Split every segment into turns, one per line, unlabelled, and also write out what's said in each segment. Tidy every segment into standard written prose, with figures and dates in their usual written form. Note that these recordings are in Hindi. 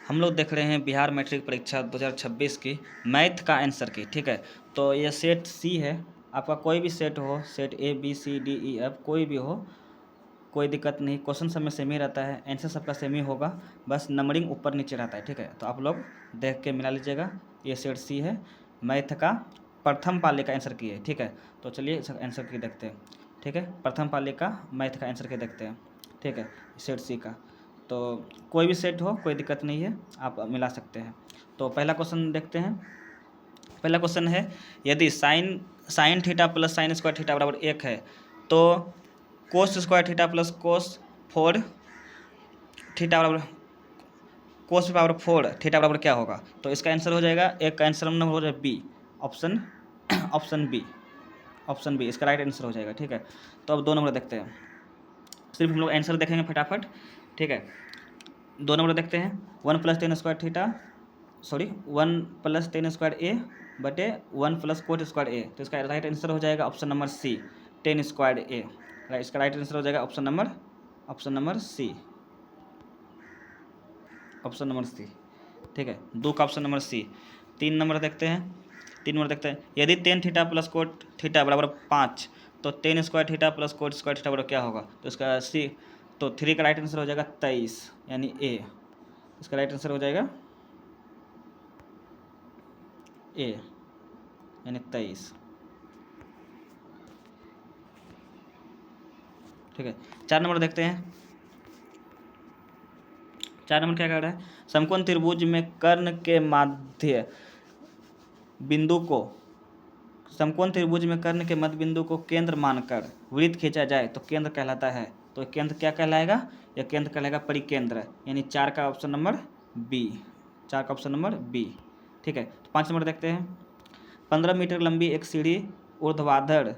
हम लोग देख रहे हैं बिहार मैट्रिक परीक्षा 2026 की मैथ का आंसर की। ठीक है, तो ये सेट सी है। आपका कोई भी सेट हो, set A B C D E F कोई भी हो, कोई दिक्कत नहीं। क्वेश्चन सब में सेम ही रहता है, आंसर सबका सेम ही होगा, बस नंबरिंग ऊपर नीचे रहता है। ठीक है, तो आप लोग देख के मिला लीजिएगा। ये सेट सी है, मैथ का प्रथम पाली का आंसर की है। ठीक है, तो चलिए आंसर की देखते हैं। ठीक है, प्रथम पाली का मैथ का आंसर की देखते हैं। ठीक है, सेट सी का तो कोई भी सेट हो, कोई दिक्कत नहीं है, आप मिला सकते हैं। तो पहला क्वेश्चन देखते हैं। पहला क्वेश्चन है, यदि sine sine theta plus sine square theta बराबर 1 है तो cos square theta plus cos 4 theta बराबर कोस पावर 4 थीटा बराबर क्या होगा? तो इसका आंसर हो जाएगा, एक का आंसर नंबर हो जाएगा B, option option B. Option B इसका राइट आंसर हो जाएगा। ठीक है, तो अब 2 नंबर देखते हैं। सिर्फ हम लोग आंसर देखेंगे फटाफट। ठीक है, 2 नंबर देखते हैं। 1 + 10 स्क्वायर थीटा, सॉरी 1 + 10 स्क्वायर ए बटे 1 + कोट स्क्वायर ए। तो इसका राइट आंसर हो जाएगा option number C, 10 square A. इसका राइट आंसर हो जाएगा option number C, option number C. ठीक है, 2 का ऑप्शन नंबर सी। 3 नंबर देखते हैं। 3 नंबर देखते हैं, यदि 10 थीटा प्लस कोट थीटा बराबर 5 तो 10 square theta plus coat square theta बराबर क्या होगा? तो इसका सी, तो 3 का राइट आंसर हो जाएगा 23 यानी ए। इसका राइट आंसर हो जाएगा ए यानी 23। ठीक है, 4 नंबर देखते हैं। 4 नंबर क्या कह रहा है, समकोण त्रिभुज में कर्ण के मध्य बिंदु को समकोण त्रिभुज में कर्ण के मध्य बिंदु को केंद्र मानकर वृत्त खींचा जाए तो केंद्र कहलाता है। तो केंद्र क्या कहलाएगा? यह केंद्र कहलाएगा परिकेंद्र, यानी 4 का ऑप्शन नंबर बी, 4 का ऑप्शन नंबर बी। ठीक है, तो 5 नंबर देखते हैं। 15 मीटर लंबी एक सीढ़ी ऊर्ध्वाधर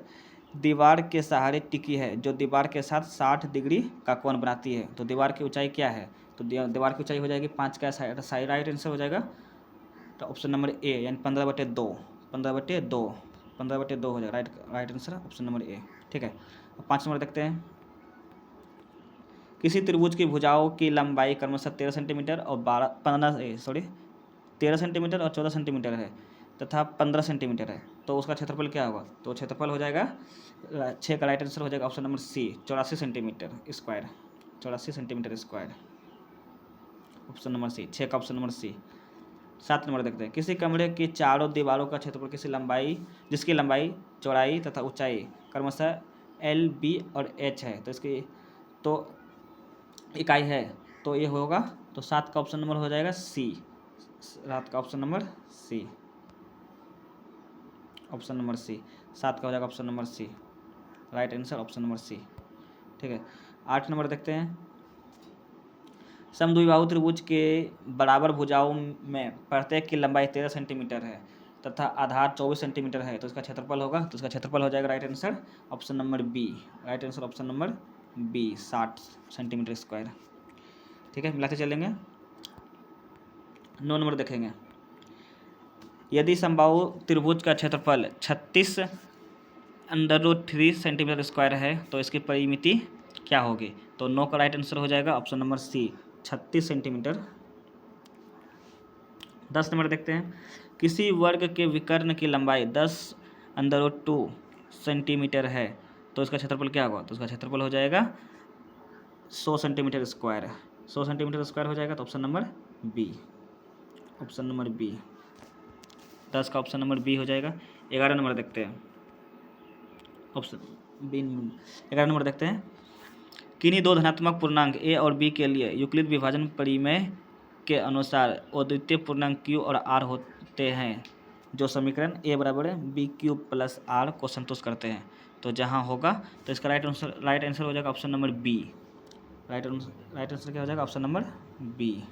दीवार के सहारे टिकी है जो दीवार के साथ 60 डिग्री का कोण बनाती है। तो दीवार की ऊंचाई क्या है? तो दीवार की ऊंचाई हो जाएगी 5 का साइड राइट आंसर हो जाएगा तो ऑप्शन नंबर ए यानी 15/2, 15/2, 15/2 हो जाएगा राइट आंसर ऑप्शन नंबर ए। ठीक है, अब 5 नंबर देखते हैं। किसी त्रिभुज की भुजाओं की लंबाई क्रमशः 13 सेंटीमीटर और 13 सेंटीमीटर और 14 सेंटीमीटर है तथा 15 सेंटीमीटर है, तो उसका क्षेत्रफल क्या होगा? तो क्षेत्रफल हो जाएगा 6 का राइट आंसर हो जाएगा option number C, 84 centimetre square, 84 centimetre square, option number C, 6 का ऑप्शन नंबर सी। 7 नंबर देखते हैं, किसी कमरे की चारों दीवारों का क्षेत्रफल जिसकी लंबाई, चौड़ाई तथा ऊंचाई क्रमशः एल, बी और एच है, तो इसकी तो इकाई है, तो ये होगा, तो 7 का ऑप्शन नंबर हो जाएगा सी, 7 का option number C, option number C, 7 का हो जाएगा option number C, right answer option number C. ठीक है, 8 नंबर देखते हैं। समद्विबाहु त्रिभुज के बराबर भुजाओं में प्रत्येक की लंबाई 13 सेंटीमीटर है तथा आधार 24 सेंटीमीटर है, तो इसका क्षेत्रफल होगा, तो इसका क्षेत्रफल हो जाएगा right answer option number B, right answer option number B, 60 centimetre square. ठीक है, मिलाते चलेंगे। 9 नंबर देखेंगे, यदि समबाहु त्रिभुज का क्षेत्रफल 36√3 सेंटीमीटर स्क्वायर है तो इसकी परिमिति क्या होगी? तो 9 का राइट आंसर हो जाएगा option number C, 36 centimetre. 10 number देखते हैं, किसी वर्ग के विकर्ण की लंबाई 10√2 सेंटीमीटर है तो इसका क्षेत्रफल क्या होगा? तो इसका क्षेत्रफल हो जाएगा 100 सेंटीमीटर स्क्वायर, 100 सेंटीमीटर स्क्वायर हो जाएगा, तो option number B, option number B, 10 का ऑप्शन नंबर बी हो जाएगा। 11 नंबर देखते हैं, ऑप्शन बी। 11 नंबर देखते हैं, किन्हीं 2 धनात्मक पूर्णांक a और b के लिए यूक्लिड विभाजन परिमेय के अनुसार अद्वितीय पूर्णांक q और r होते हैं जो समीकरण a बराबर b³ + r को संतुष्ट करते हैं। तो जहां होगा, तो इसका राइट आंसर हो जाएगा option number B, right answer क्या हो जाएगा? Option number B.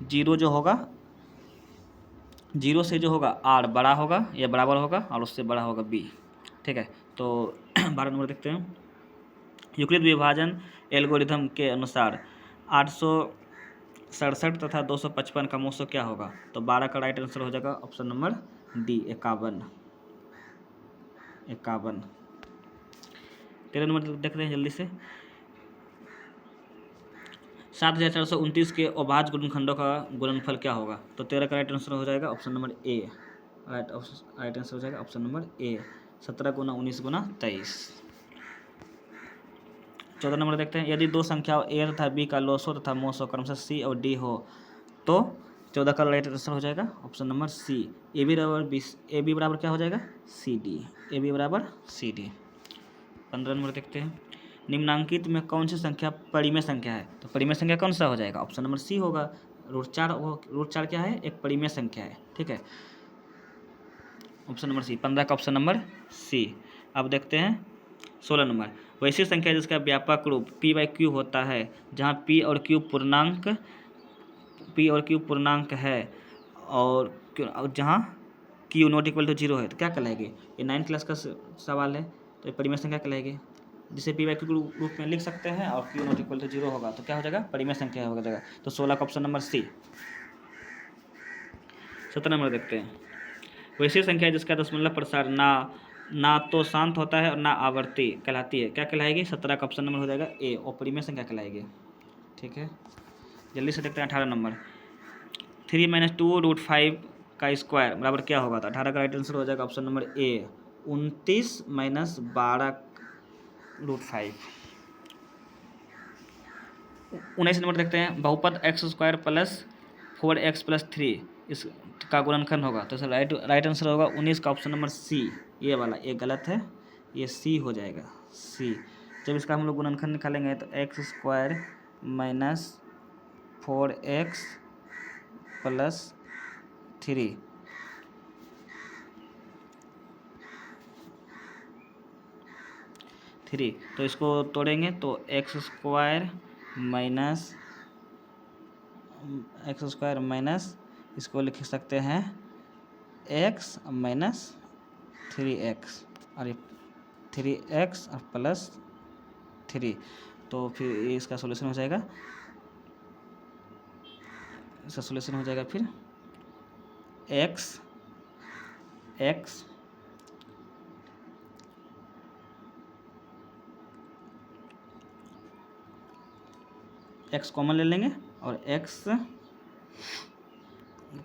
जीरो जो होगा, जीरो से जो होगा आर बड़ा होगा या बराबर होगा और उससे बड़ा होगा बी। ठीक है, तो 12 नंबर देखते हैं, यूक्लिड विभाजन एल्गोरिथम के अनुसार 867 तथा 255 का मूलशोध क्या होगा? तो 12 का राइट आंसर हो जाएगा ऑप्शन नंबर डी, 51। 13 नंबर देखते हैं जल्दी से, 7429 के अभाज्य गुणनखंडों का गुणनफल क्या होगा? तो 13 का राइट आंसर हो जाएगा ऑप्शन नंबर ए। राइट आंसर हो जाएगा ऑप्शन नंबर ए, 17 गुना 19 गुना 23। 14 नंबर देखते हैं, यदि दो संख्याओं ए तथा बी का लॉसो तथा मोसो क्रमशः सी और डी हो तो 14 का राइट आंसर हो जाएगा option number C, A B बराबर बी। ए बी बराबर क्या हो जाएगा? C D. ए बी बराबर सी डी। 15 नंबर देखते हैं, निम्नांकित में कौन सी संख्या परिमेय संख्या है? तो परिमेय संख्या कौन सा हो जाएगा? ऑप्शन नंबर सी होगा, √4 क्या है? एक परिमेय संख्या है, ठीक है, ऑप्शन नंबर सी, 15 का ऑप्शन नंबर सी। अब देखते हैं 16 नंबर, वैसी संख्या जिसका व्यापक रूप p/q होता है, जहाँ p और q पूर्णांक है और जहाँ q नॉट इक्वल टू 0 है, तो क्या कहलाएगी? ये 9th क्लास का सवाल है, तो ये परिमेय संख्या कहलाएगी, जिसे p/q के रूप में लिख सकते हैं और q नॉट इक्वल टू 0 होगा तो क्या हो जाएगा? परिमेय संख्या हो जाएगा। तो 16 का ऑप्शन नंबर सी। 17 नंबर देखते हैं, वैसी संख्या जिसका दशमलव प्रसार ना तो शांत होता है और ना आवर्ती कहलाती है, क्या कहलाएगी? 17 का ऑप्शन नंबर हो जाएगा ए, अपरिमेय संख्या कहलाएगी, ठीक है। जल्दी से देखते हैं 18 नंबर, 3 - 2√5 का स्क्वायर बराबर क्या होगा? तो 18 का राइट आंसर हो जाएगा ऑप्शन नंबर ए, 29 - 12√5। 19 नंबर देखते हैं, बहुपद x² + 4x + 3 इसका गुणनखंड होगा, तो सर राइट आंसर होगा 19 का ऑप्शन नंबर सी। ये वाला ये गलत है, ये सी हो जाएगा, सी। जब इसका हम लोग गुणनखंड निकालेंगे तो x² - 4x + 3 तो इसको तोड़ेंगे तो x² माइनस इसको लिख सकते हैं x - 3x और 3x और +3, तो फिर इसका सोल्यूशन हो जाएगा, फिर x कॉमन ले लेंगे और x,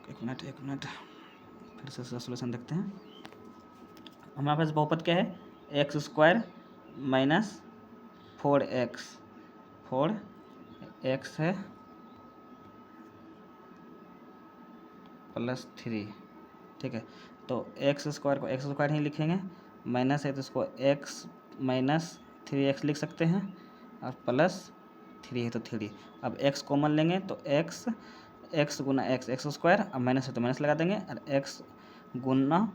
एक मिनट फिर से सोल्यूशन देखते हैं। हमारे पास बहुपद क्या है? x² - 4x है +3, ठीक है। तो x² को x² ही लिखेंगे, माइनस है तो इसको x - 3x लिख सकते हैं और +3 है तो 3। अब x कॉमन लेंगे तो x गुना x² अब माइनस है तो माइनस लगा देंगे और x गुना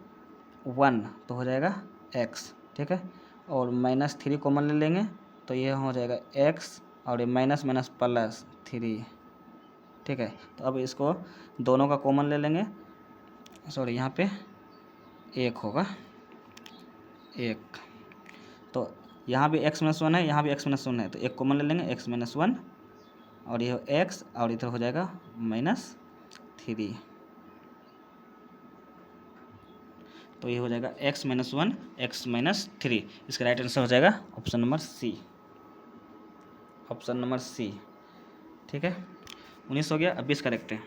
1 तो हो जाएगा x, ठीक है। और -3 कॉमन ले लेंगे तो ये हो जाएगा x और ये माइनस +3, ठीक है। तो अब इसको दोनों का कॉमन ले लेंगे, सॉरी यहाँ पे 1 होगा, 1, तो यहाँ भी x - 1 है, यहाँ भी x - 1 है, तो 1 कॉमन ले लेंगे, x - 1 और ये x और इधर हो जाएगा -3, तो ये हो जाएगा x - 1 x - 3। इसका राइट आंसर हो जाएगा ऑप्शन नंबर सी, ठीक है। 19 हो गया। अब 20 का देखते हैं,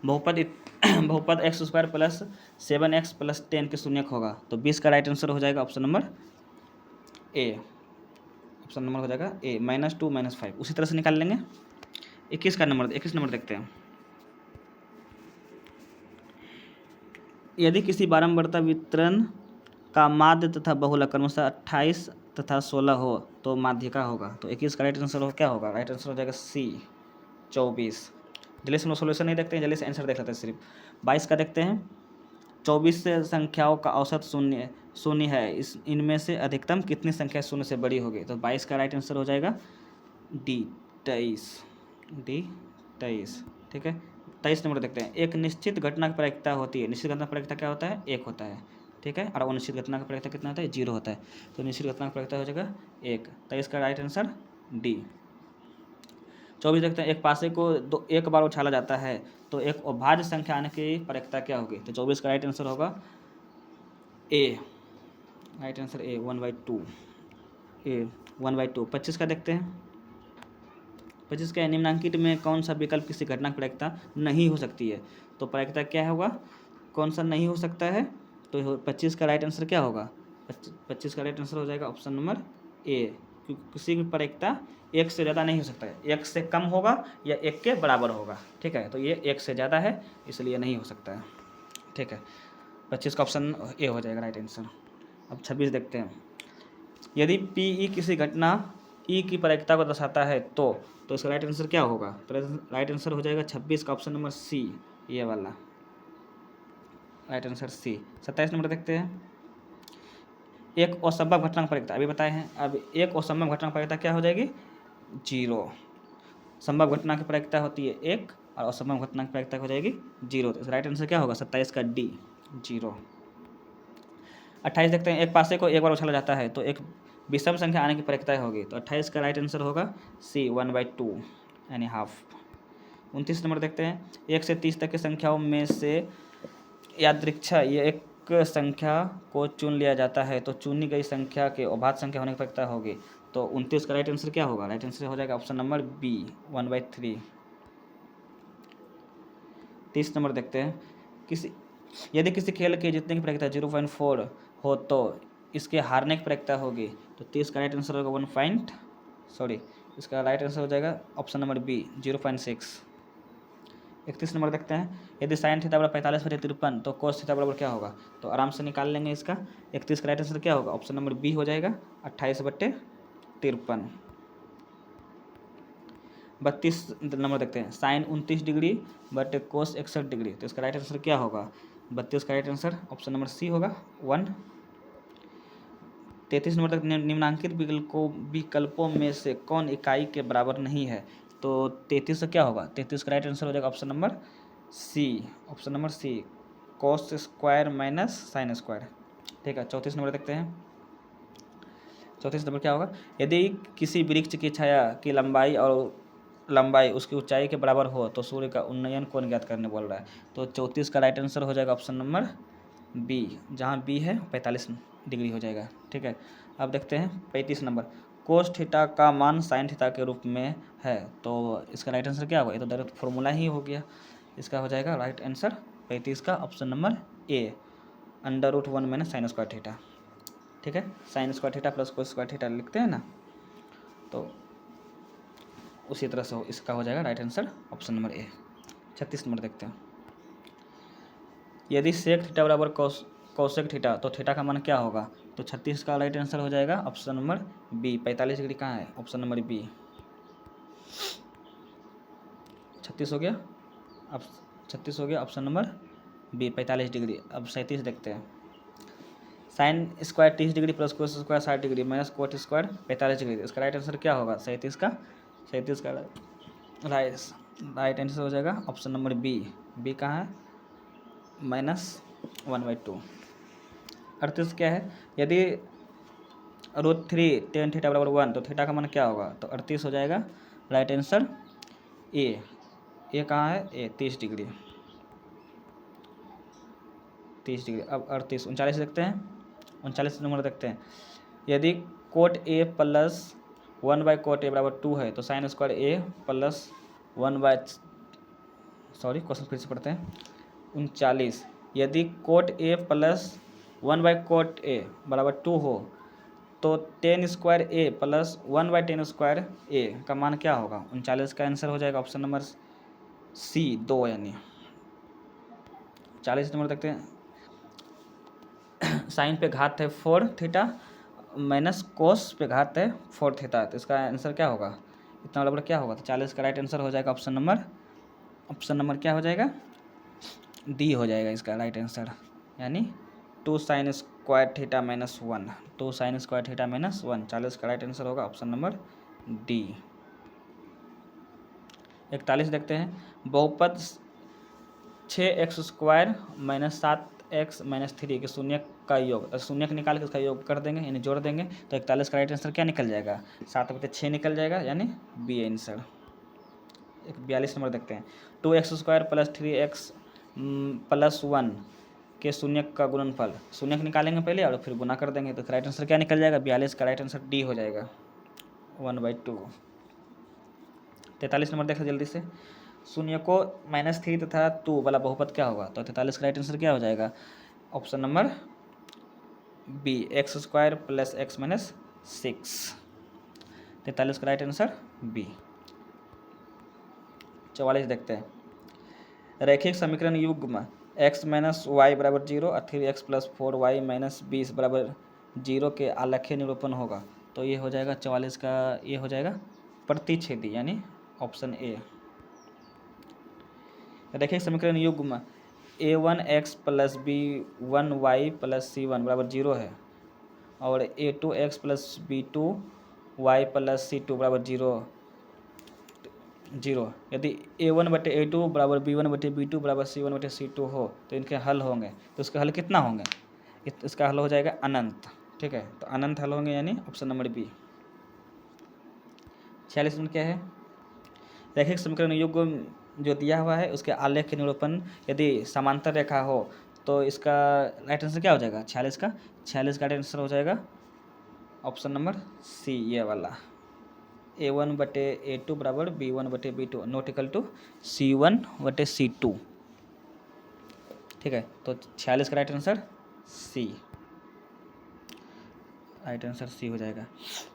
बहुपद x² + 7x + 10 के शून्यक होगा, तो 20 का राइट आंसर हो जाएगा ऑप्शन नंबर ए, -2 - 5। उसी तरह से निकाल लेंगे। 21 नंबर देखते हैं, यदि किसी बारंबारता वितरण का माध्य तथा बहुलक क्रमशः 28 तथा 16 हो तो माध्यिका होगा, तो 21 का राइट आंसर क्या होगा? राइट आंसर हो जाएगा सी, 24। जल्दी से हम लोग सोल्यूशन नहीं देखते हैं, जल्दी से आंसर देख लेते हैं। सिर्फ 22 का देखते हैं, 24 से संख्याओं का औसत शून्य है, इनमें से अधिकतम कितनी संख्या शून्य से बड़ी होगी? तो 22 का राइट आंसर हो जाएगा डी, 23, ठीक है। 23 नंबर देखते हैं, एक निश्चित घटना की प्रायिकता होती है, निश्चित घटना की प्रायिकता क्या होता है? 1 होता है, ठीक है, और अनिश्चित घटना की प्रायिकता कितना होता है? 0 होता है, तो निश्चित घटना की प्रायिकता हो जाएगा 1, 23 का राइट आंसर डी। 24 देखते हैं, एक पासे को एक बार उछाला जाता है तो एक अभाज्य संख्या आने की प्रायिकता क्या होगी? तो 24 का राइट आंसर होगा ए, राइट आंसर ए, 1/2, ए 1/2। 25 का देखते हैं, 25 का निम्नांकित में कौन सा विकल्प किसी घटना की प्रायिकता नहीं हो सकती है? तो प्रायिकता क्या होगा, कौन सा नहीं हो सकता है? तो 25 का राइट आंसर क्या होगा? 25 का राइट आंसर हो जाएगा ऑप्शन नंबर ए, क्योंकि किसी भी प्रायिकता एक से ज़्यादा नहीं हो सकता है, एक से कम होगा या एक के बराबर होगा। ठीक है, तो ये एक से ज़्यादा है इसलिए नहीं हो सकता है। ठीक है, 25 का ऑप्शन ए हो जाएगा राइट आंसर। अब 26 देखते हैं। यदि पी ई किसी घटना ई की प्रायिकता को दर्शाता है तो इसका राइट आंसर क्या होगा? तो राइट आंसर हो जाएगा 26 का ऑप्शन नंबर सी, ये वाला राइट आंसर सी। 27 नंबर देखते हैं। एक असंभव घटना की प्रायिकता अभी बताए हैं, अब एक असंभव घटना की प्रायिकता क्या हो जाएगी? 0। संभव घटना की प्रायिकता होती है 1 और असंभव घटना की प्रायिकता हो जाएगी 0। तो राइट आंसर क्या होगा? 27 का डी, 0। 28 देखते हैं। एक पासे को एक बार उछाला जाता है तो एक विषम संख्या आने की प्रायिकता होगी, तो 28 का राइट आंसर होगा सी, 1/2 यानी हाफ। 29 नंबर देखते हैं। 1 से 30 तक की संख्याओं में से यादृच्छा ये एक संख्या को चुन लिया जाता है तो चुनी गई संख्या के अभाज्य संख्या होने की प्रायिकता होगी, तो 29 का राइट आंसर क्या होगा? राइट आंसर हो जाएगा ऑप्शन नंबर बी, 1/3। 30 नंबर देखते हैं। यदि किसी खेल के जीतने की प्रायिकता 0.4 हो तो इसके हारने की प्रायिकता होगी, तो 30 का राइट आंसर होगा इसका राइट आंसर हो जाएगा ऑप्शन नंबर बी, 0.6। 31 नंबर देखते हैं। यदि साइन थीटा बराबर 45/53 तो कोस थीटा बराबर क्या होगा? तो आराम से निकाल लेंगे इसका। 31 का राइट आंसर क्या होगा? ऑप्शन नंबर बी हो जाएगा, 28/53। 32 नंबर देखते हैं। साइन 29 डिग्री बटे कोस 61 डिग्री, तो इसका राइट आंसर क्या होगा? 32 का right answer option number C होगा, 1। 33 नंबर तक निम्नांकित विकल्पों में से कौन इकाई के बराबर नहीं है? तो 33 से क्या होगा? 33 का राइट आंसर हो जाएगा option number C, cos square minus sine square. ठीक है, 34 नंबर देखते हैं। 34 नंबर क्या होगा? यदि किसी वृक्ष की छाया की लंबाई उसकी ऊंचाई के बराबर हो तो सूर्य का उन्नयन कोण ज्ञात करने बोल रहा है, तो 34 का राइट आंसर हो जाएगा ऑप्शन नंबर बी, जहाँ बी है 45 डिग्री हो जाएगा। ठीक है, अब देखते हैं 35 नंबर। कोस थीटा का मान साइन थीटा के रूप में है, तो इसका राइट आंसर क्या होगा? ये तो डायरेक्ट फॉर्मूला ही हो गया। इसका हो जाएगा राइट आंसर 35 का ऑप्शन नंबर ए, √1 माइनस साइन स्क्वायर थीटा। ठीक है, साइन स्क्वायर थीटा प्लस कोस स्क्वायर थीटा लिखते हैं ना, तो उसी तरह से इसका हो जाएगा राइट आंसर ऑप्शन नंबर ए। 36 नंबर देखते हैं। यदि सेक थीटा बराबर कोसेक थीटा तो थीटा का मान क्या होगा? तो 36 का राइट आंसर हो जाएगा ऑप्शन नंबर बी, 45 डिग्री कहाँ है? Option number B. 36 हो गया, अब 36 हो गया ऑप्शन नंबर बी, 45 डिग्री। अब 37 देखते हैं। Sine square 30 degree plus cos square 60 degree minus cot square 45 degree, इसका राइट आंसर क्या होगा? 37 का राइट आंसर हो जाएगा ऑप्शन नंबर बी कहाँ है? -1/2। 38 क्या है? यदि √3 tan थीटा बराबर 1 तो थीटा का मान क्या होगा? तो 38 हो जाएगा राइट आंसर ए कहाँ है? ए 30 डिग्री। अब 38 39 देखते हैं। 39 नंबर देखते हैं। यदि कोट ए प्लस 1/कोट ए बराबर 2 है तो साइन स्क्वायर ए प्लस 1 क्वेश्चन फिर से पढ़ते हैं। 39 यदि कोट ए प्लस 1/कोट ए बराबर 2 हो तो tan स्क्वायर ए प्लस 1/tan स्क्वायर ए का मान क्या होगा? 39 का आंसर हो जाएगा ऑप्शन नंबर सी, 2 यानी। 40 नंबर देखते हैं। साइन पे घात है 4 थीटा माइनस कोस पे घात है 4 थीटा, तो इसका आंसर क्या होगा? इतना बराबर क्या होगा? तो 40 का राइट आंसर हो जाएगा ऑप्शन नंबर क्या हो जाएगा? डी हो जाएगा इसका राइट आंसर, यानी 2 sign square theta minus 1, 2 sign square theta minus 1। 40 का राइट आंसर होगा ऑप्शन नंबर डी। 41 देखते हैं। बहुपद 6x² माइनस 7x माइनस 3 के शून्य का योग, शून्य निकाल के उसका योग कर देंगे यानी जोड़ देंगे, तो 41 का राइट आंसर क्या निकल जाएगा? 7/6 निकल जाएगा, यानी बी आंसर। 42 नंबर देखते हैं। 2x² प्लस 3x प्लस 1 के शून्य का गुणनफल, शून्य निकालेंगे पहले और फिर गुना कर देंगे, तो राइट आंसर क्या निकल जाएगा? 42 का राइट आंसर डी हो जाएगा, 1/2। 43 नंबर देखो जल्दी से। शून्य को -3 तथा 2 वाला बहुपद क्या होगा? तो 43 का राइट आंसर क्या हो जाएगा? Option number B, x² + x - 6। 43 का राइट आंसर बी। 44 देखते हैं। रैखिक समीकरण युग्म x - y = 0 और 3x + 4y - 20 = 0 के आलेखीय निरूपण होगा। तो ये हो जाएगा 44 का, ये हो जाएगा प्रतिच्छेदी यानी ऑप्शन ए। रैखिक समीकरण युग्म a1x + b1y + c1 = 0 है और a2x + b2y + c2 = 0। यदि a1/a2 = b1/b2 = c1/c2 हो तो इनके हल होंगे। तो इसके हल कितना होंगे? इसका हल हो जाएगा अनंत। ठीक है, तो अनंत हल होंगे यानी ऑप्शन नंबर बी। 46 में क्या है? रैखिक समीकरण युग्म जो दिया हुआ है उसके आलेख निरूपण यदि समांतर रेखा हो तो इसका राइट आंसर क्या हो जाएगा? 46 का। 46 का राइट आंसर हो जाएगा ऑप्शन नंबर सी, ये वाला। a1/a2 = b1/b2 not equal to c1/c2। ठीक है, तो 46 का right answer C, right answer C हो जाएगा।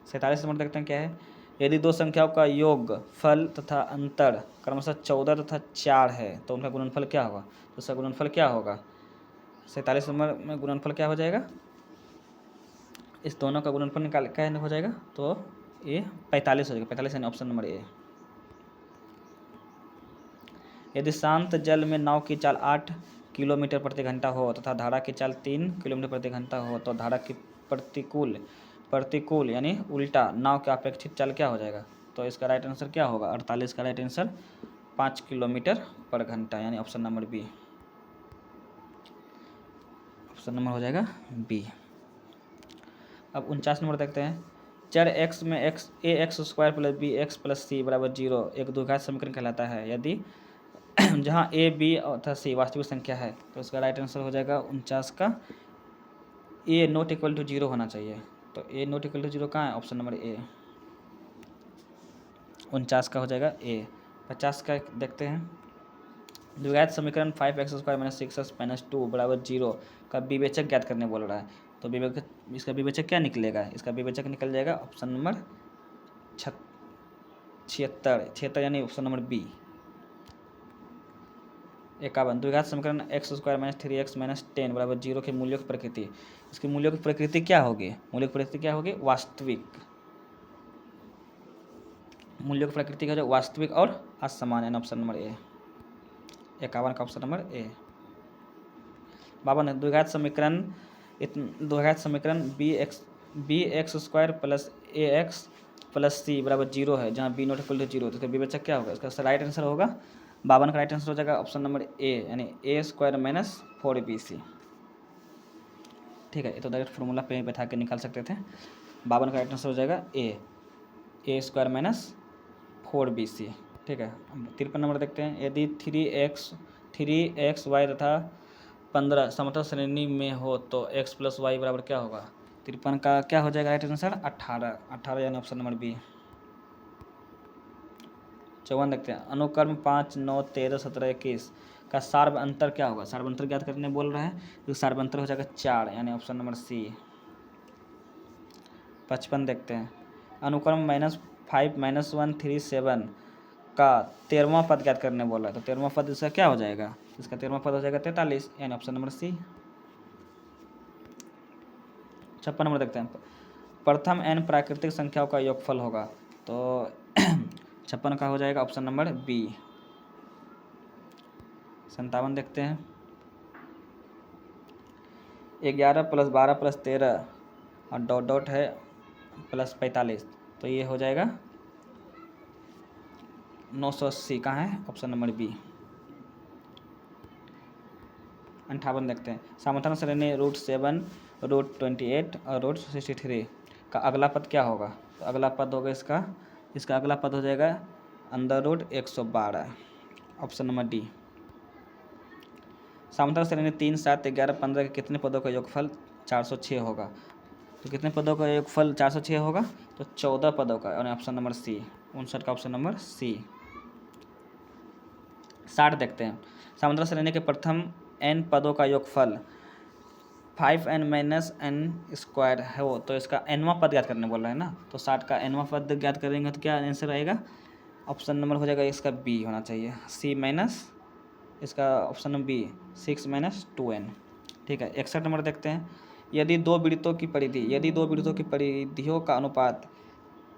47 नंबर देखते हैं क्या है? यदि दो संख्याओं का योग फल तथा अंतर क्रमशः 14 तथा 4 है तो उनका गुणनफल क्या होगा? तो उसका गुणनफल क्या होगा? 47 नंबर में गुणनफल क्या हो जाएगा? इस दोनों का गुणनफल निकाल क्या हो जाएगा? तो ये 45 हो जाएगा। 45 यानी ऑप्शन नंबर ए। यदि शांत जल में नाव की चाल 8 किलोमीटर प्रति घंटा हो तथा धारा की चाल 3 किलोमीटर प्रति घंटा हो तो धारा की प्रतिकूल यानी उल्टा नाव का अपेक्षित चाल क्या हो जाएगा? तो इसका राइट आंसर क्या होगा? 48 का राइट आंसर 5 किलोमीटर पर घंटा यानी option number B. Option number हो जाएगा बी। अब 49 नंबर देखते हैं। चर x में ax² + bx + c = 0 एक द्विघात समीकरण कहलाता है यदि जहाँ a, b तथा c वास्तविक संख्या है। तो इसका राइट आंसर हो जाएगा 49 का a नॉट इक्वल टू 0 होना चाहिए। तो a नॉट इक्वल टू 0 कहाँ है? ऑप्शन नंबर ए। 49 का हो जाएगा ए। 50 का देखते हैं। द्विघात समीकरण 5x² - 6x - 2 = 0 का विवेचक ज्ञात करने बोल रहा है। तो इसका विवेचक क्या निकलेगा? इसका विवेचक निकल जाएगा ऑप्शन नंबर 76 यानी ऑप्शन नंबर बी। 51 द्विघात समीकरण x² - 3x - 10 = 0 के मूल्यों की प्रकृति। इसके मूल्यों की प्रकृति क्या होगी? मूल्यों की प्रकृति क्या होगी? वास्तविक। मूल्यों की प्रकृति क्या हो? वास्तविक और असमान यानी ऑप्शन नंबर ए। 51 का ऑप्शन नंबर ए। 52 द्विघात समीकरण bx² + ax + c = 0 है जहाँ b नॉट इक्वल टू 0। तो इसका विवेचक क्या होगा? इसका राइट आंसर होगा 52 का राइट आंसर हो जाएगा ऑप्शन नंबर ए यानी a² - 4bc। ठीक है, ये तो डायरेक्ट फॉर्मूला पे बैठा के निकाल सकते थे। 52 का राइट आंसर हो जाएगा a² - 4bc। ठीक है, 53 नंबर देखते हैं। यदि 3xy तथा 15 समतल श्रेणी में हो तो x + y बराबर क्या होगा? 53 का क्या हो जाएगा राइट आंसर? 18 यानी ऑप्शन नंबर बी। 54 देखते हैं। अनुक्रम 5, 9, 13, 17, 21 का सार्व अंतर क्या होगा? सार्व अंतर ज्ञात करने बोल रहा है तो सार्व अंतर हो जाएगा 4 यानी ऑप्शन नंबर सी। 55 देखते हैं। अनुक्रम -5, -1, 3, 7 का 13वां पद ज्ञात करने बोल रहा है। तो 13वां पद इसका क्या हो जाएगा? इसका 13वां पद हो जाएगा 43 यानी ऑप्शन नंबर सी। 56 नंबर देखते हैं। प्रथम n प्राकृतिक संख्याओं का योगफल होगा। तो 56 का हो जाएगा ऑप्शन नंबर बी। 57 देखते हैं। 11 + 12 + 13 और डॉट है +45 तो ये हो जाएगा 980। कहाँ है? Option number B. 58 देखते हैं। समतल श्रेणी √7, √28 और √63 का अगला पद क्या होगा? तो अगला पद होगा इसका अगला पद हो जाएगा √112 ऑप्शन नंबर डी। समतल श्रेणी 3, 7, 11, 15 के कितने पदों का योगफल 406 होगा? तो कितने पदों का योगफल 406 होगा? तो 14 पदों का यानी ऑप्शन नंबर सी। 59 का ऑप्शन नंबर सी। 60 देखते हैं। समुद्र से लेने के प्रथम n पदों का योगफल 5n माइनस एन स्क्वायर है वो, तो इसका nवां पद ज्ञात करने बोल रहा है ना, तो 60 का nवां पद ज्ञात करेंगे तो क्या आंसर आएगा, ऑप्शन नंबर हो जाएगा इसका बी होना चाहिए, सी माइनस इसका option number B 6 minus 2n। ठीक है। 61 नंबर देखते हैं। यदि दो वृत्तों की परिधियों का अनुपात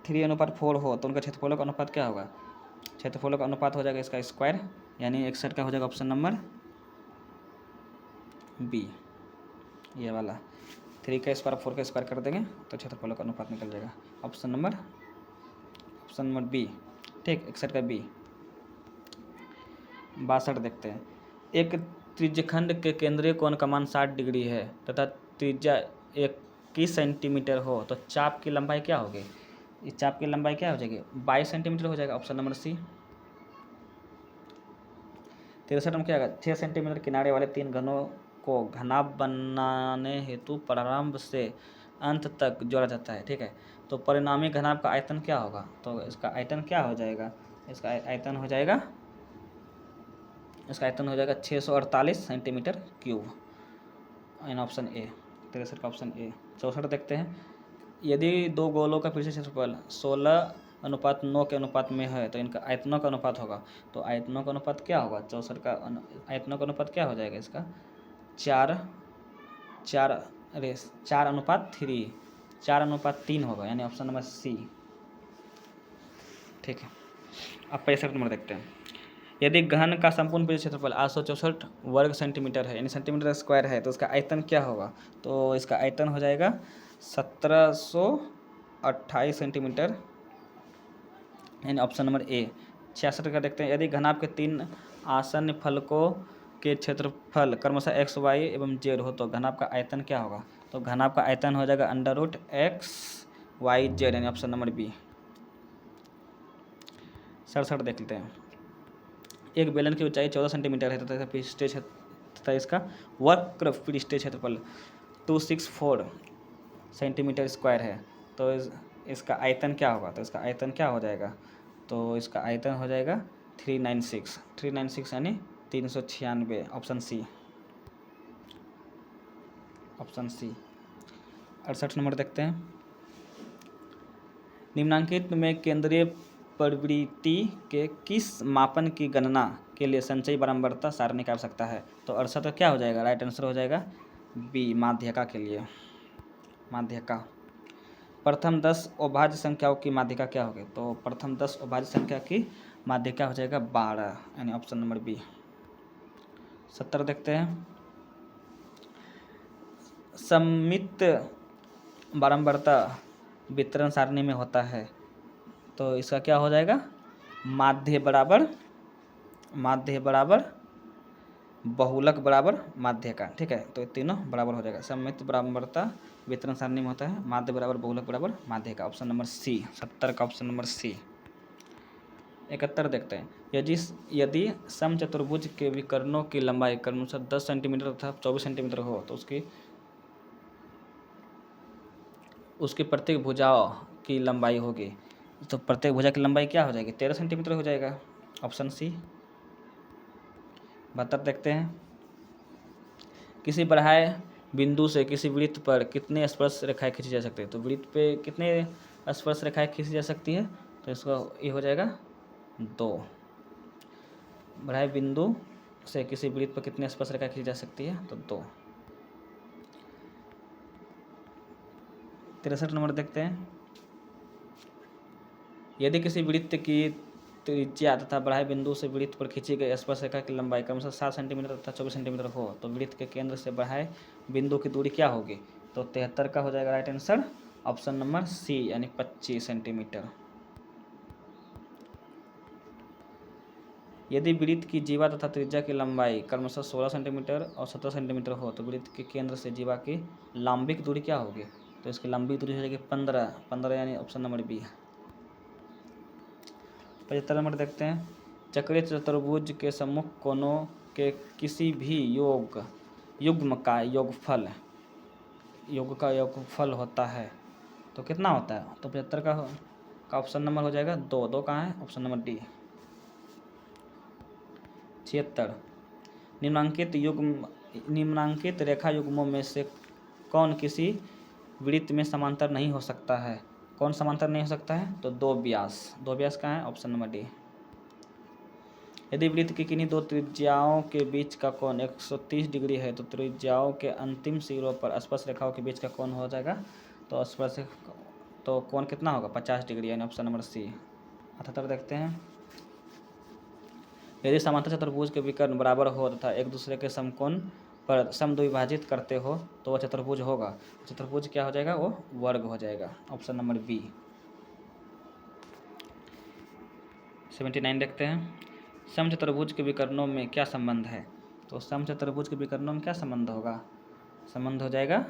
3:4 हो तो उनका क्षेत्रफलों का अनुपात क्या होगा, क्षेत्रफलों का अनुपात हो जाएगा इसका स्क्वायर, यानी 61 का हो जाएगा ऑप्शन नंबर बी, ये वाला 3 का स्क्वायर 4 का स्क्वायर कर देंगे तो क्षेत्रफलों का अनुपात निकल जाएगा, ऑप्शन नंबर बी। ठीक, 61 का बी। 62 देखते हैं। एक त्रिज्यखंड के केंद्रीय कोण का मान 60 डिग्री है तथा त्रिज्या 21 सेंटीमीटर हो तो चाप की लंबाई क्या होगी, इस चाप की लंबाई क्या हो जाएगी, 22 सेंटीमीटर हो जाएगा, ऑप्शन नंबर सी। 63 में क्या होगा, 6 सेंटीमीटर किनारे वाले 3 घनों को घनाभ बनाने हेतु प्रारंभ से अंत तक जोड़ा जाता है। ठीक है, तो परिणामी घनाभ का आयतन क्या होगा, तो इसका आयतन क्या हो जाएगा, इसका आयतन हो जाएगा 648 centimetre cube, in option A. 63 का ऑप्शन ए। 64 देखते हैं। यदि दो गोलों का पृष्ठीय क्षेत्रफल 16:9 के अनुपात में है तो इनका आयतनों का अनुपात होगा, तो आयतनों का अनुपात क्या होगा, 64 का आयतनों का अनुपात क्या हो जाएगा इसका 4:3 होगा, यानी ऑप्शन नंबर सी। ठीक है। अब 65 नंबर देखते हैं। यदि घन का संपूर्ण पृष्ठीय क्षेत्रफल 864 वर्ग सेंटीमीटर है, यानी सेंटीमीटर स्क्वायर है, तो इसका आयतन क्या होगा, तो इसका आयतन हो जाएगा 1728 सेंटीमीटर, यानी ऑप्शन नंबर ए। 66 का देखते हैं। यदि घनाभ के 3 आसन्न फलकों के क्षेत्रफल क्रमशः एक्स वाई एवं जेड हो तो घनाभ का आयतन क्या होगा, तो घनाभ का आयतन हो जाएगा √(x,y,z), यानी ऑप्शन नंबर बी। 67 देख लेते हैं। एक बेलन की ऊंचाई 14 सेंटीमीटर है तथा इसका वक्र पृष्ठीय क्षेत्रफल 264 सेंटीमीटर स्क्वायर है, तो इसका आयतन क्या होगा, तो इसका आयतन क्या हो जाएगा, तो इसका आयतन हो जाएगा 396 यानी 396, ऑप्शन सी। 68 नंबर देखते हैं। निम्नांकित में केंद्रीय प्रवृत्ति के किस मापन की गणना के लिए संचयी बारंबारता सारणी की आवश्यकता है, तो 68 क्या हो जाएगा, राइट आंसर हो जाएगा बी, माध्यिका के लिए। माध्यिका प्रथम 10 अभाज्य संख्याओं की माध्यिका क्या होगी, तो प्रथम 10 अभाज्य संख्या की माध्यिका हो जाएगा 12, यानी ऑप्शन नंबर बी। 70 देखते हैं। सममित बारंबारता वितरण सारणी में होता है, तो इसका क्या हो जाएगा, माध्य बराबर बहुलक बराबर माध्यिका। ठीक है, तो ये तीनों बराबर हो जाएगा। सममित बारंबारता वितरण सारणी में होता है, माध्य बराबर बहुलक बराबर माध्यिका, ऑप्शन नंबर सी। 70 का ऑप्शन नंबर सी। 71 देखते हैं। यदि समचतुर्भुज के विकर्णों की लंबाई क्रमशः 10 सेंटीमीटर तथा 24 सेंटीमीटर हो तो उसकी प्रत्येक भुजाओं की लंबाई होगी, तो प्रत्येक भुजा की लंबाई क्या हो जाएगी, 13 सेंटीमीटर हो जाएगा, ऑप्शन सी। 72 देखते हैं। किसी बढ़ाए बिंदु से किसी वृत्त पर कितने स्पर्श रेखाएं खींची जा सकती है, तो वृत्त पे कितने स्पर्श रेखाएं खींची जा सकती है, तो इसका ये हो जाएगा 2। बढ़ाए बिंदु से किसी वृत्त पर कितने स्पर्श रेखाएं खींची जा सकती है, तो 2। 63 नंबर देखते हैं। यदि किसी वृत्त की त्रिज्या तथा बढ़ाए बिंदु से वृत्त पर खींची गई स्पर्श रेखा की लंबाई क्रमशः 7 सेंटीमीटर तथा 24 सेंटीमीटर हो तो वृत्त के केंद्र से बढ़ाए बिंदु की दूरी क्या होगी, तो 73 का हो जाएगा right answer, option number C, यानी 25 सेंटीमीटर। यदि वृत्त की जीवा तथा त्रिज्या की लंबाई क्रमशः 16 सेंटीमीटर और 17 सेंटीमीटर हो तो वृत्त के केंद्र से जीवा की लंबिक दूरी क्या होगी, तो इसकी लंबी दूरी हो जाएगी 15, यानी ऑप्शन नंबर बी। 75 नंबर देखते हैं। चक्रीय चतुर्भुज के सम्मुख कोनों के किसी भी युग्म का योगफल योग का योगफल होता है, तो कितना होता है, तो 75 का का ऑप्शन नंबर हो जाएगा 2। 2 कहाँ है? Option number D. 76। निम्नांकित रेखा युग्मों में से कौन किसी वृत्त में समांतर नहीं हो सकता है? कौन समांतर नहीं हो सकता है? तो 2 व्यास। 2 व्यास कहाँ है? Option number D. यदि वृत्त की किन्हीं दो त्रिज्याओं के बीच का कोण 130 डिग्री है तो त्रिज्याओं के अंतिम सिरों पर स्पर्श रेखाओं के बीच का कोण हो जाएगा, तो स्पर्श तो कोण कितना होगा? 50 डिग्री, यानी ऑप्शन नंबर सी। 78 देखते हैं। यदि समांतर चतुर्भुज के विकर्ण बराबर हो तथा एक दूसरे के समकोण पर समद्विभाजित करते हो तो वह चतुर्भुज होगा। चतुर्भुज क्या हो जाएगा? वो वर्ग हो जाएगा, ऑप्शन नंबर बी। 79 देखते हैं। समचतुर्भुज के विकर्णों में क्या संबंध है? तो समचतुर्भुज के विकर्णों में क्या संबंध होगा? संबंध हो जाएगा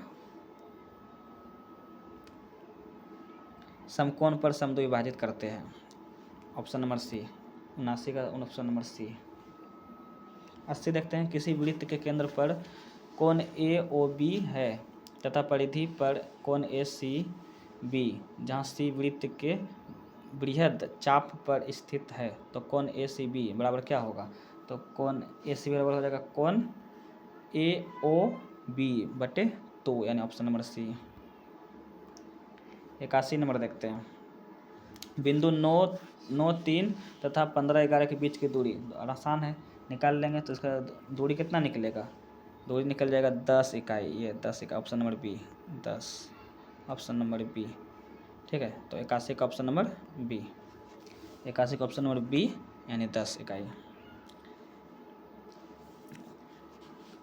समकोण पर समद्विभाजित करते हैं, ऑप्शन नंबर सी। 79 का ऑप्शन नंबर सी। 80 देखते हैं। किसी वृत्त के केंद्र पर कोण AOB है तथा परिधि पर कोण ACB, जहाँ C वृत्त के बृहद चाप पर स्थित है, तो कोण ACB बराबर क्या होगा? तो कोण ACB बराबर हो जाएगा कोण AOB बटे 2, यानी ऑप्शन नंबर सी। 81 नंबर देखते हैं। बिंदु 9, 3 तथा 15, 11 के बीच की दूरी आसान है, निकाल लेंगे तो इसका दूरी कितना निकलेगा? दूरी निकल जाएगा 10 इकाई। ये 10 इकाई, option number B. 10, option number B. ठीक है, तो 81 का ऑप्शन नंबर बी। 81 का ऑप्शन नंबर बी, यानी 10 इकाई।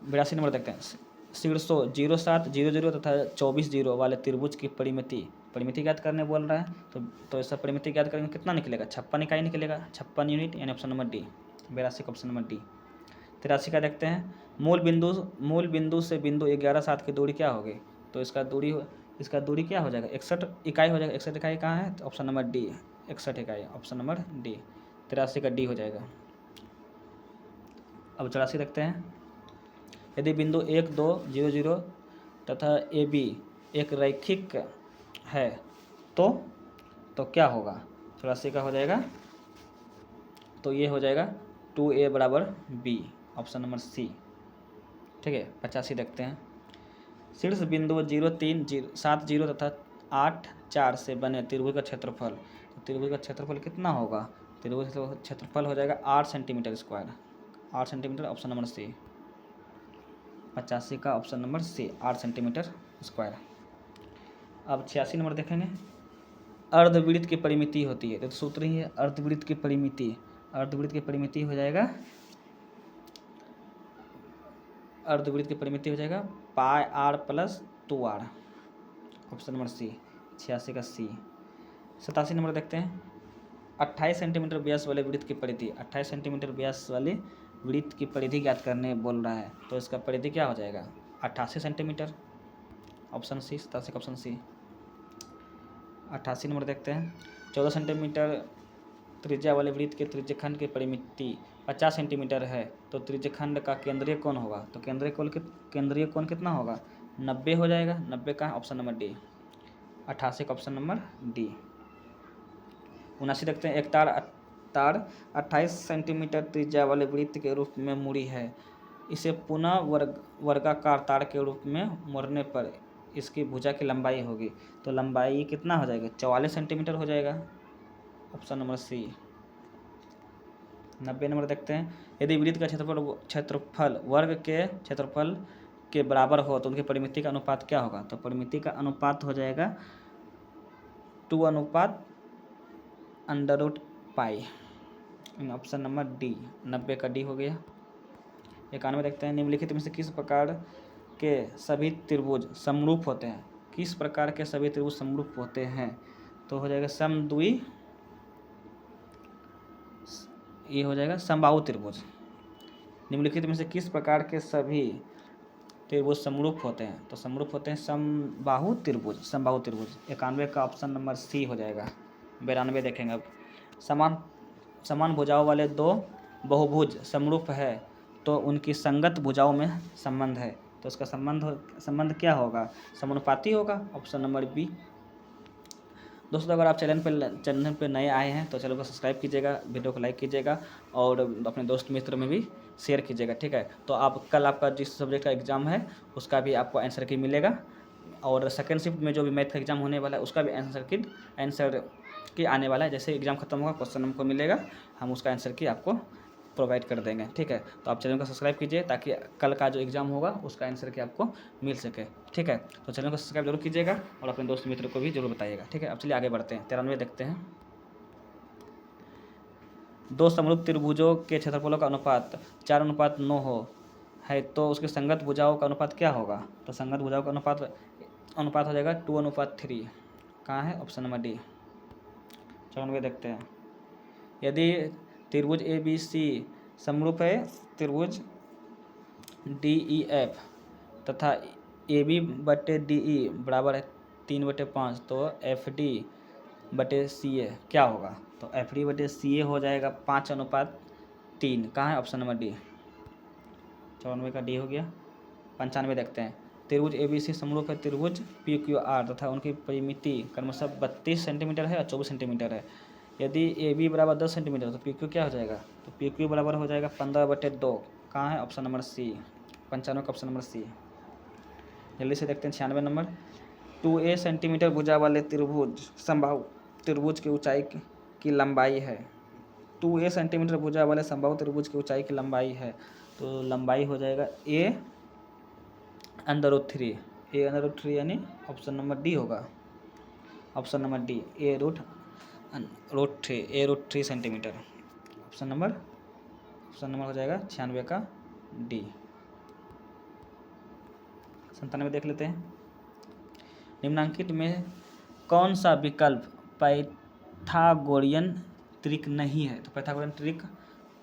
82 नंबर देखते हैं। शीर्षों 07, 00 तथा 24, 0 वाले त्रिभुज की परिमिति ज्ञात करने बोल रहा है, तो ऐसा परिमिति ज्ञात करेंगे कितना निकलेगा? 56 इकाई निकलेगा, 56 यूनिट, यानी ऑप्शन नंबर डी। 82 का ऑप्शन नंबर डी। 83 का देखते हैं। मूल बिंदु से बिंदु 11, 7 की दूरी क्या होगी? तो इसका दूरी क्या हो जाएगा? 61 इकाई हो जाएगा। 61 इकाई कहाँ है? तो ऑप्शन नंबर डी, 61 इकाई, ऑप्शन नंबर डी। 83 का डी हो जाएगा। अब 84 देखते हैं। यदि बिंदु 1, 2, 0, 0 तथा AB एक रैखिक है तो क्या होगा? 84 का हो जाएगा, तो ये हो जाएगा 2A बराबर B, ऑप्शन नंबर सी। ठीक है, 85 देखते हैं। शीर्ष बिंदु 0, 3, 7, 0 तथा 8, 4 से बने त्रिभुज का क्षेत्रफल, तो त्रिभुज का क्षेत्रफल कितना होगा? त्रिभुज का क्षेत्रफल हो जाएगा 8 centimetre square, 8 centimetre, option number C. 85 का option number C, 8 centimetre square. अब 86 नंबर देखेंगे। अर्धवृत्त की परिमिति होती है, तो सूत्र ही है अर्धवृत्त की परिमिति। अर्धवृत्त की परिमिति हो जाएगा pi r plus 2r, option number C. 86 का सी। 87 नंबर देखते हैं। 28 सेंटीमीटर व्यास वाले वृत्त की परिधि, 28 सेंटीमीटर व्यास वाले वृत्त की परिधि ज्ञात करने बोल रहा है, तो इसका परिधि क्या हो जाएगा? 88 सेंटीमीटर, ऑप्शन सी। 87 का ऑप्शन सी। 88 नंबर देखते हैं। 14 सेंटीमीटर त्रिज्या वाले वृत्त के त्रिज्यखंड की परिमिति 50 सेंटीमीटर है, तो त्रिज्यखंड का केंद्रीय कोण होगा, तो केंद्रीय कोण कितना होगा? 90 हो जाएगा। 90 का ऑप्शन नंबर डी। 88 का ऑप्शन नंबर डी। 79 देखते हैं। एक तार 28 सेंटीमीटर त्रिज्या वाले वृत्त के रूप में मुड़ी है, इसे पुनः वर्गाकार तार के रूप में मोड़ने पर इसकी भुजा की लंबाई होगी, तो लंबाई कितना हो जाएगा? 44 सेंटीमीटर हो जाएगा, ऑप्शन नंबर सी। 90 नंबर देखते हैं। यदि वृत्त का क्षेत्रफल वर्ग के क्षेत्रफल के बराबर हो तो उनकी परिमिति का अनुपात क्या होगा? तो परिमिति का अनुपात हो जाएगा 2/√पाई, ऑप्शन नंबर डी। 90 का डी हो गया। 91 देखते हैं। निम्नलिखित में से किस प्रकार के सभी त्रिभुज समरूप होते हैं? किस प्रकार के सभी त्रिभुज समरूप होते हैं? तो हो जाएगा ये हो जाएगा समबाहु त्रिभुज। निम्नलिखित में से किस प्रकार के सभी त्रिभुज समरूप होते हैं? तो समरूप होते हैं समबाहु त्रिभुज। 91 का ऑप्शन नंबर सी हो जाएगा। 92 देखेंगे अब। समान भुजाओं वाले दो बहुभुज समरूप है तो उनकी संगत भुजाओं में संबंध है, तो उसका संबंध क्या होगा? समानुपाती होगा, ऑप्शन नंबर बी। दोस्तों अगर आप चैनल पे नए आए हैं तो चैनल को सब्सक्राइब कीजिएगा, वीडियो को लाइक कीजिएगा और अपने दोस्त मित्र में भी शेयर कीजिएगा, ठीक है। तो आप कल आपका जिस सब्जेक्ट का एग्ज़ाम है उसका भी आपको आंसर की मिलेगा और सेकंड शिफ्ट में जो भी मैथ का एग्ज़ाम होने वाला है उसका भी आंसर की आने वाला है। जैसे एग्ज़ाम खत्म होगा क्वेश्चन हमको मिलेगा, हम उसका आंसर की आपको प्रोवाइड कर देंगे, ठीक है। तो आप चैनल को सब्सक्राइब कीजिए ताकि कल का जो एग्ज़ाम होगा उसका आंसर की आपको मिल सके, ठीक है। तो चैनल को सब्सक्राइब जरूर कीजिएगा और अपने दोस्त मित्र को भी जरूर बताइएगा, ठीक है। अब चलिए आगे बढ़ते हैं। 93 देखते हैं। दो समरूप त्रिभुजों के क्षेत्रफलों का अनुपात 4:9 हो है तो उसके संगत भुजाओं का अनुपात क्या होगा? तो संगत भुजाओं का अनुपात हो जाएगा 2:3। कहाँ है? Option number D. 94 देखते हैं। यदि त्रिभुज ए बी सी समरूप है त्रिभुज डी ई एफ तथा ए बी बटे डी ई बराबर है 3/5 तो एफ डी बटे सी ए क्या होगा? तो एफ डी बटे सी ए हो जाएगा 5:3। कहाँ है? Option number D. 94 का डी हो गया। 95 देखते हैं। त्रिभुज ए बी सी समरूप है त्रिभुज पी क्यू आर तथा उनकी परिमिति क्रमशः 32 सेंटीमीटर है और 24 सेंटीमीटर है। यदि ए बी बराबर 10 सेंटीमीटर तो पी क्यू क्या हो जाएगा? तो पी क्यू बराबर हो जाएगा 15/2। कहाँ है? ऑप्शन नंबर सी। 95 का ऑप्शन नंबर सी। जल्दी से देखते हैं 96 नंबर। 2a सेंटीमीटर भुजा वाले त्रिभुज समबाहु त्रिभुज की ऊंचाई की लंबाई है। 2a सेंटीमीटर भुजा वाले समबाहु त्रिभुज की ऊंचाई की लंबाई है तो लंबाई हो जाएगा a√3। a√3 यानी ऑप्शन नंबर डी होगा। Option number D a√3 centimetre. Option number हो जाएगा 96 का डी। 97 देख लेते हैं। निम्नांकित में कौन सा विकल्प पाइथागोरियन त्रिक नहीं है? तो पाइथागोरियन त्रिक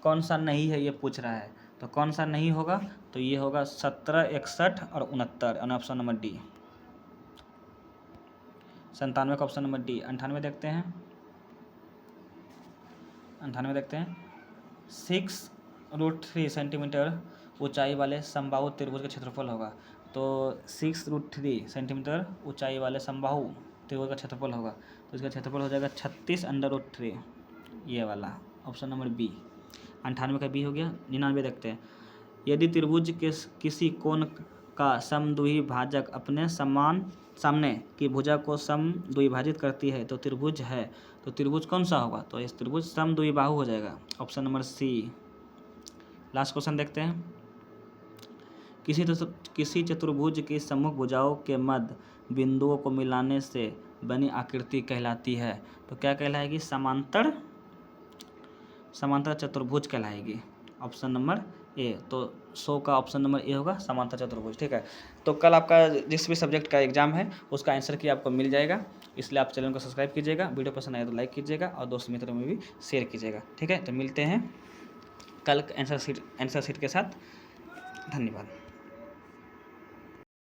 कौन सा नहीं है ये पूछ रहा है। तो कौन सा नहीं होगा? तो ये होगा 17, 61 और 69 ऑप्शन नंबर डी। 97 का ऑप्शन नंबर डी। 98 देखते हैं। 6√3 सेंटीमीटर ऊंचाई वाले समबाहु त्रिभुज का क्षेत्रफल होगा। तो 6√3 सेंटीमीटर ऊंचाई वाले समबाहु त्रिभुज का क्षेत्रफल होगा तो इसका क्षेत्रफल हो जाएगा 36√3 ये वाला ऑप्शन नंबर बी। 98 का बी हो गया। 99 देखते हैं। यदि त्रिभुज के किसी कोण का समद्विभाजक अपने सामने की भुजा को समद्विभाजित करती है तो त्रिभुज है। तो त्रिभुज कौन सा होगा? तो इस त्रिभुज समद्विबाहु हो जाएगा। Option number C. Last question देखते हैं। किसी चतुर्भुज की सम्मुख भुजाओं के मध्य बिंदुओं को मिलाने से बनी आकृति कहलाती है। तो क्या कहलाएगी? समांतर चतुर्भुज कहलाएगी। Option number A. तो 100 का ऑप्शन नंबर ए होगा समांतर चतुर्भुज, ठीक है। तो कल आपका जिस भी सब्जेक्ट का एग्जाम है उसका आंसर की आपको मिल जाएगा, इसलिए आप चैनल को सब्सक्राइब कीजिएगा, वीडियो पसंद आए तो लाइक कीजिएगा और दोस्त मित्रों में भी शेयर कीजिएगा, ठीक है। तो मिलते हैं कल आंसर शीट के साथ। धन्यवाद।